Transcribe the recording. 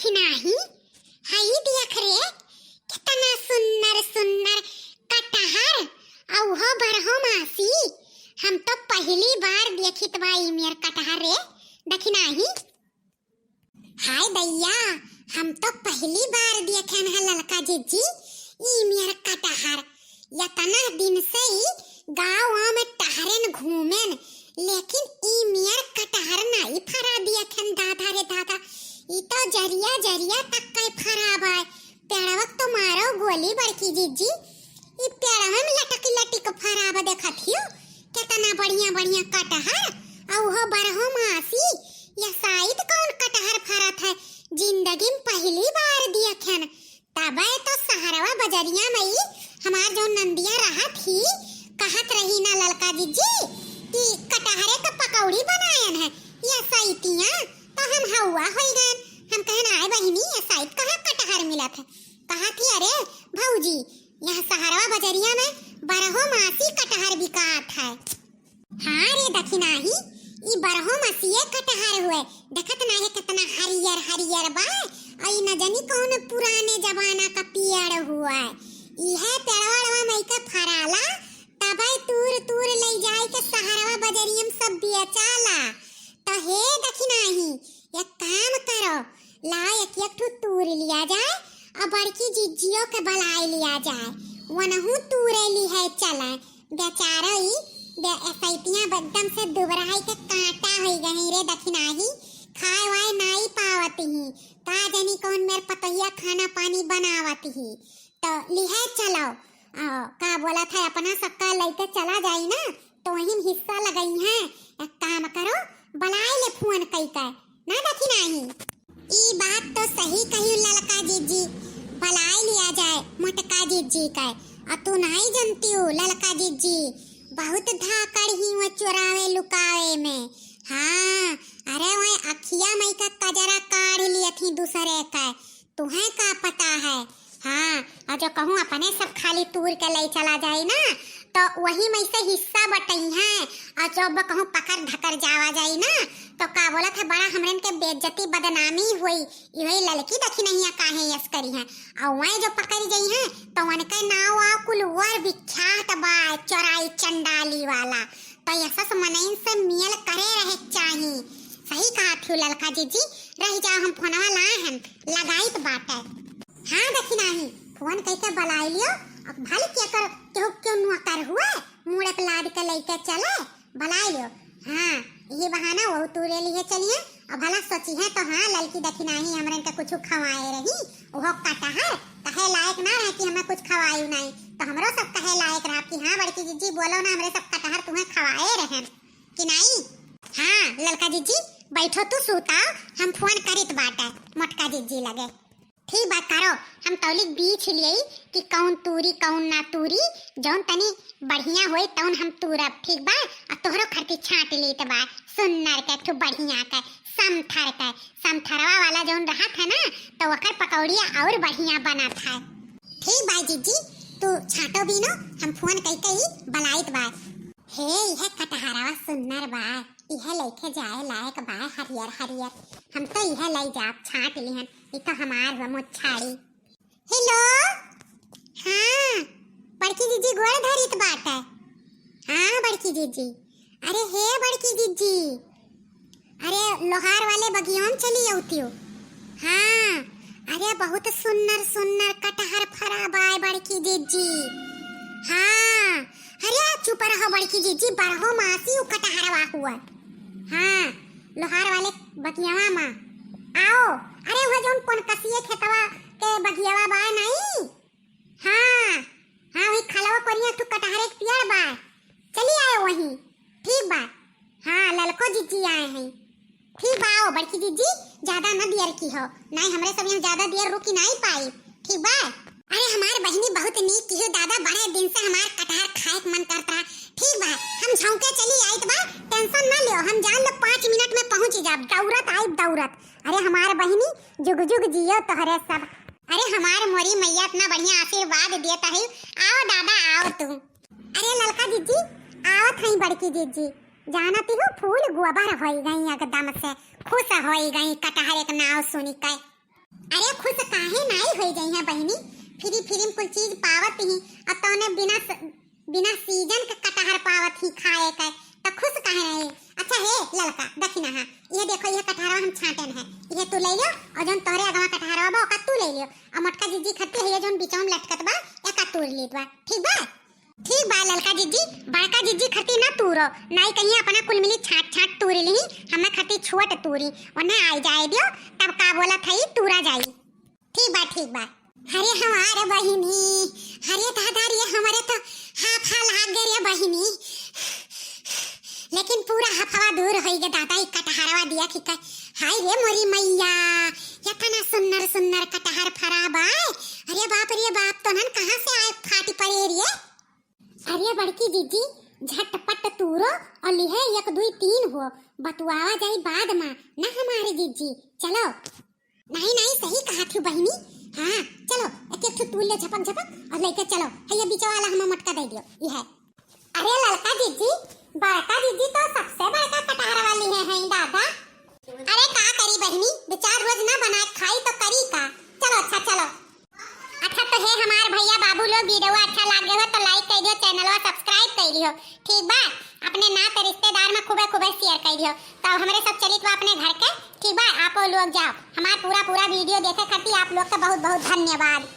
देखी नाही हाई देख रे कितना सुंदर सुंदर कटहर औ हो बरहो मासी हम तो पहली बार देखित बाई मेर कटहर रे देखी नाही। हाय दैया हम तो पहली बार देखेन है ललका जीजी ई मेर कटहर यतना दिन से ही गाँव में टहरन घूमेन लेकिन ई मेर कटहर नहीं फरा देखेन दादा रे दादा ई तो जरिया जरिया तक कई फरा बाय पेड़वक तो मारो गोली बड़की जीजी ई पेड़वा में लटक लटक फरा बा देखत हियो कितना बढ़िया बढ़िया कटहर औ हो बरहो मासी या शायद कौन कटहर फरत है जिंदगी में पहली बार देखेन। तबे तो सहरवा बजरिया में हमार जो नंदिया रहा थी कहत रही ना ललका जीजी कि कटहरे का पकौड़ी बनायन है या सैतियां तो हम हवा होई गए। हम कहन आए बहिनी ये साइड कहाँ कटहर मिलत है कहा थी अरे भौजी यहाँ सहरवा बजरिया में बरहो मासी कटहर बिकात है। हाँ रे देखी नाही ई बरहो मासीए कटहर हुए देखत नाही कितना हरियर हरियर बा आई न जानी कौन पुराने जमाना का पेड़ हुआ है यह पेड़वा में का फराला तबे तूर तूर ले जाए के सहरवा बजरिया में सब बेचाला। तो हे देखी नाही एक काम करो ला एक ठो तूर लिया जाए और बड़की जीजियों के बलाई लिया जाए वनहु तूरे ली है चला बेचारा ही सैतियां बदम से दुबराई के कांटा हो गई रे देखी नाही खाए वाए नहीं पावती ही का जानी कौन मेरे पतैया खाना पानी बनावती ही तो लिहे चलो का बोला था अपना सबका लेके चला जाई ना तो वहीं हिस्सा लगई है एक काम करो बलाई ले फोन कई का ना देखी नाही ई बात तो सही कही ललका जीजी बलाई लिया जाए मोटका जीजी का और तू नहीं जानती हो ललका जीजी बहुत धाकड़ ही वो चुरावे लुकावे में। हाँ अरे वो अखिया मई का कजरा काढ़ लिया थी दूसरे का तुम्हें का पता है। हाँ और जो कहूँ अपने सब खाली तूर के ले चला जाए ना तो वही में से हिस्सा बटई है और जब कहूँ पकड़ धकर जावा जाए ना तो का बोला था बड़ा हमरन के बेइज्जती बदनामी हुई यही ललकी देखी नहीं काहे यस करी है और वही जो पकड़ गई है तो उनका नाव आ कुल वर विख्यात बा चोराई चंडाली वाला तो ऐसा समनइन से मियल करे रहे चाहिए। सही कहा थी ललका जीजी रह जाओ हम फोनवा लाए हैं लगाई तो बात है। हाँ देखी नहीं फोन कैसे बलाई लियो अब भले क्या कर क्यों नुकर हुआ मुड़े पे लाद के लेके चले बलाई लियो। हाँ ये बहाना वो तूरे लिए चलिए अब भला सोची है तो हाँ ललकी देखी नहीं हमरे के कुछ खवाए रही वो कटहर कहे लायक ना रहे कि हमें कुछ खवायु नहीं तो हमरो सब कहे लायक रहा कि हाँ बड़की जीजी बोलो ना हमरे सब कटहर तुम्हें खवाए रहे कि नहीं। हाँ ललका जीजी बैठो तू सूताओ हम फोन करित बाटे मोटका जीजी लगे ठीक बात करो हम तौलिक बीच लिए कि कौन तूरी कौन ना तूरी जौन तनी बढ़िया होई तौन हम तूरब ठीक बा और तोहरो खरती छाट ली बा सुन्नर के ठू बढ़िया के समथरवा वाला जौन रहा था ना तो वकर पकौड़िया और बढ़िया बना था। ठीक बा जीजी तू छाटो बीनो हम फोन कई बलाइत बा। हे यह कटहरवा सुन्नर बा यह लेके जाए लायक बा हरियर हरियर हम तो यह ले जा छाट लिहन ये तो हमार मुच्छाड़ी। हेलो हाँ बड़की जीजी गोड़ धरित बात है। हाँ बड़की जीजी अरे हे बड़की जीजी अरे लोहार वाले बगियों चली आती हो। हाँ अरे बहुत सुन्नर सुन्नर कटहर फरा बाय बड़की जीजी। हाँ अरे चुप रहो बड़की जीजी बरहो मासी कटहरवा हुआ। हाँ लोहार वाले बगियावा माँ आओ अरे वो जोन कौन कसिए खेतवा के बगियावा बा नहीं। हाँ हाँ वही खलवा कोरिया तू कटहर एक पेड़ बा चली आए वहीं ठीक बा। हाँ ललको जीजी आए हैं ठीक बा आओ बड़की जीजी ज्यादा न देर की हो नहीं हमरे सब यहाँ ज्यादा देर रुकी नहीं पाई ठीक बा। अरे हमार बहनी बहुत नीक की हो दादा बड़े दिन से हमार कटहर खाए मन करता ठीक बा हम झौंके चली आई बा टेंशन ना लियो हम जान लो 5 मिनट में पहुंच जाब दौड़त आई दौड़त। अरे हमार बहनी जुग जुग जियो तोहरे सब। अरे हमार मोरी मैया इतना बढ़िया आशीर्वाद देता है आओ दादा आओ तू। अरे ललका जीजी आवत है बड़की जीजी जानती हो फूल गोबर होई गई एकदम से खुश होई गई कटहर एक नाव सुनी के। अरे खुश काहे नाई होई जाई है बहिनी, फ्री फ्री कुल चीज पावत ही, अब तौने बिना सीजन के कटहर पावत ही खाए के, तो खुश काहे नहीं। अच्छा हे ललका दखिना हां, ये देखो ये कटहरवा हम छांटन है, ये तू ले लियो, और जोन तोरे अगवा कटहरवा बा ओका तू ले लियो, और मोटका जीजी खत्ते है जोन बीचों में लटकत बा एका तोड़ लीत बा, ठीक बा। ठीक बा ललका जीजी, बड़का जीजी खती ना तूरो, नाई कहीं अपना कुल मिली छाट छाट तूर ली, हमें खती छुअट तूरी, वरना आई जाए दियो तब का बोला थई तूरा जाई। ठीक बा ठीक बा। अरे हमारे बहिनी, अरे दादा रे हमारे तो हाफा लाग गए रे बहिनी, लेकिन पूरा हफवा दूर हो गया दादा, एक कटहरवा दिया कि हाय रे मोरी मैया, इतना सुंदर सुंदर कटहर फरा बा, अरे बाप रे बाप, तो नन कहां से आए फाटी पड़े रे। अरे बड़की जीजी झटपट तूरो और लिहे 1 2 3 हो, बतुआवा जाई बाद में ना हमारे जीजी, चलो। नहीं नहीं सही कहा थी बहिनी, हाँ चलो एक एक तूल ले झपक झपक और लेके चलो, है ये बीच वाला हमें मटका दे दियो ये है। अरे ललका जीजी, बड़का जीजी तो सबसे बड़का कटहर वाली है दादा। अरे का करी बहिनी, 2-4 रोज ना बना खाई तो करी का, चलो अच्छा चलो। अच्छा तो है हमार भैया बाबू लोग, वीडियो अच्छा लगे हो तो लाइक कर दियो, चैनल को सब्सक्राइब कर लियो, ठीक बा। अपने नाते रिश्तेदार में खूबे खूबे शेयर कर दियो, तो हमारे सब चलित बा अपने घर के, ठीक बा। आप लोग जाओ, हमारा पूरा वीडियो देखे खातिर आप लोग का बहुत बहुत धन्यवाद।